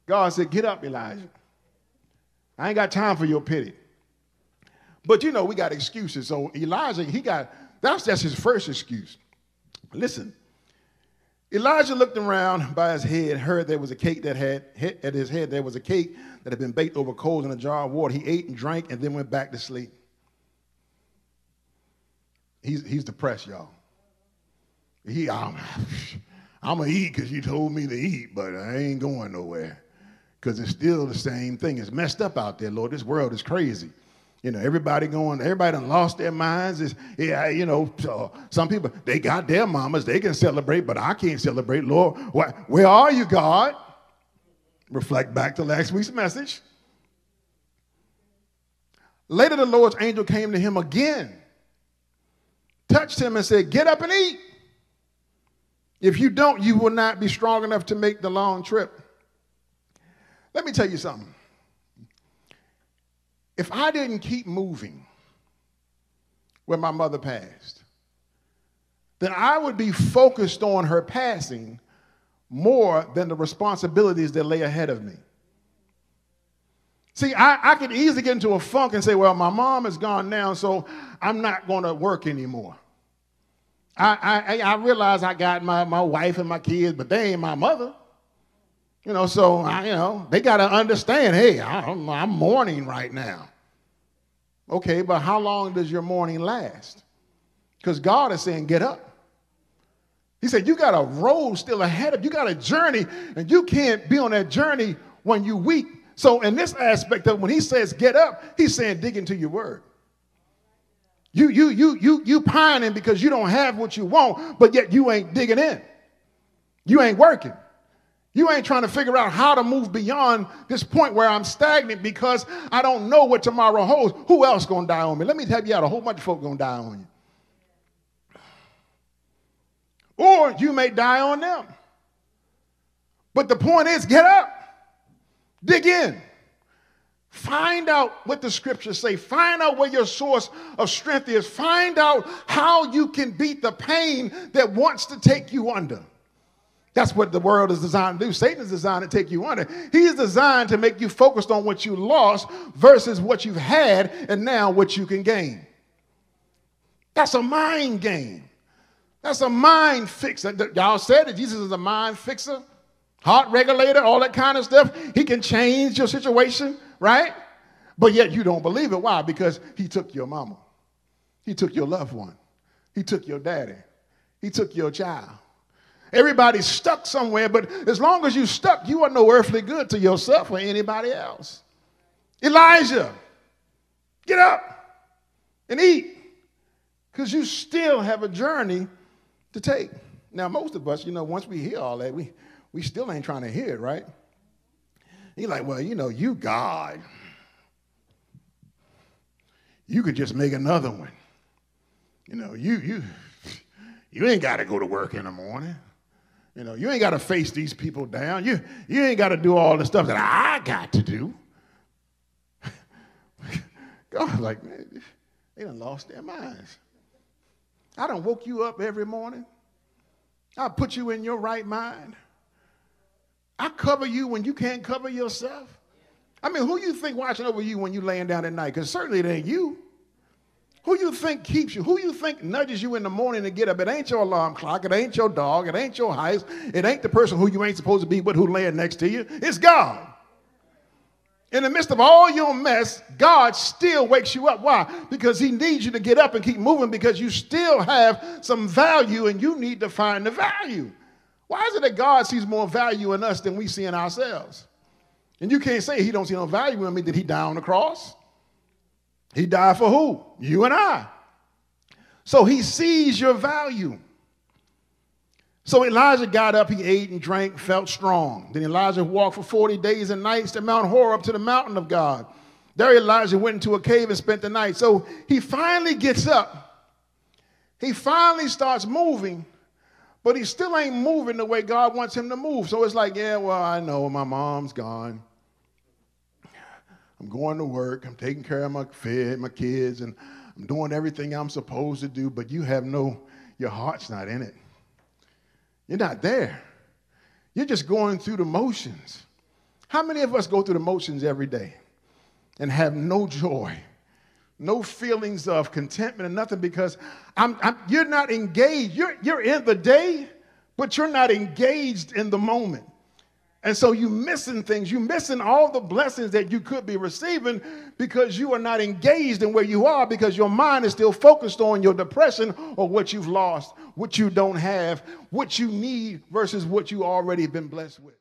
God said, get up, Elijah. I ain't got time for your pity. But, we got excuses. So Elijah, that's just his first excuse. Listen, Elijah looked around by his head, heard there was a cake that had at his head. There was a cake that had been baked over coals in a jar of water. He ate and drank and then went back to sleep. He's depressed, y'all. I'm going to eat because you told me to eat, but I ain't going nowhere because it's still the same thing. It's messed up out there, Lord. This world is crazy. Everybody done lost their minds. Some people, they got their mamas. They can celebrate, but I can't celebrate. Lord, where are you, God? Reflect back to last week's message. Later, the Lord's angel came to him again, touched him and said, get up and eat. If you don't, you will not be strong enough to make the long trip. Let me tell you something. If I didn't keep moving when my mother passed, then I would be focused on her passing more than the responsibilities that lay ahead of me. See, I could easily get into a funk and say, well, my mom is gone now, so I'm not going to work anymore. I realize I got my wife and my kids, but they ain't my mother. So they got to understand, hey, I'm mourning right now. Okay, but how long does your mourning last? Because God is saying, get up. He said, you got a road still ahead of you. You got a journey, and you can't be on that journey when you're weak. So in this aspect of when he says get up, he's saying dig into your word. You pining because you don't have what you want, but yet you ain't digging in. You ain't working. You ain't trying to figure out how to move beyond this point where I'm stagnant because I don't know what tomorrow holds. Who else going to die on me? Let me tell you, a whole bunch of folk going to die on you. Or you may die on them. But the point is, get up. Dig in. Find out what the scriptures say. Find out where your source of strength is. Find out how you can beat the pain that wants to take you under. That's what the world is designed to do. Satan is designed to take you under. He is designed to make you focused on what you lost versus what you've had and now what you can gain. That's a mind game. That's a mind fixer. Y'all said that Jesus is a mind fixer, heart regulator, all that kind of stuff. He can change your situation, right? But yet you don't believe it. Why? Because he took your mama. He took your loved one. He took your daddy. He took your child. Everybody's stuck somewhere, but as long as you're stuck, you are no earthly good to yourself or anybody else. Elijah, get up and eat because you still have a journey to take. Now, most of us, once we hear all that, we still ain't trying to hear it, right? You're like, well, you God. You could just make another one. You ain't got to go to work in the morning. You ain't got to face these people down. You ain't got to do all the stuff that I got to do. God's like, man, they done lost their minds. I done woke you up every morning. I put you in your right mind. I cover you when you can't cover yourself. I mean, who you think watching over you when you laying down at night? Because certainly it ain't you. Who you think keeps you? Who you think nudges you in the morning to get up? It ain't your alarm clock. It ain't your dog. It ain't your house. It ain't the person who you ain't supposed to be with who laying next to you. It's God. In the midst of all your mess, God still wakes you up. Why? Because he needs you to get up and keep moving because you still have some value and you need to find the value. Why is it that God sees more value in us than we see in ourselves? And you can't say he don't see no value in me. Did he die on the cross? He died for who? You and I. So he sees your value. So Elijah got up, he ate and drank, felt strong. Then Elijah walked for 40 days and nights to Mount Horeb, to the mountain of God. There Elijah went into a cave and spent the night. So he finally gets up. He finally starts moving, but he still ain't moving the way God wants him to move. So it's like, yeah, well, I know my mom's gone. I'm going to work. I'm taking care of my kids, and I'm doing everything I'm supposed to do, but your heart's not in it. You're not there. You're just going through the motions. How many of us go through the motions every day and have no joy, no feelings of contentment and nothing because you're not engaged. You're in the day, but you're not engaged in the moment. And so you're missing things. You're missing all the blessings that you could be receiving because you are not engaged in where you are, because your mind is still focused on your depression or what you've lost, what you don't have, what you need versus what you already been blessed with.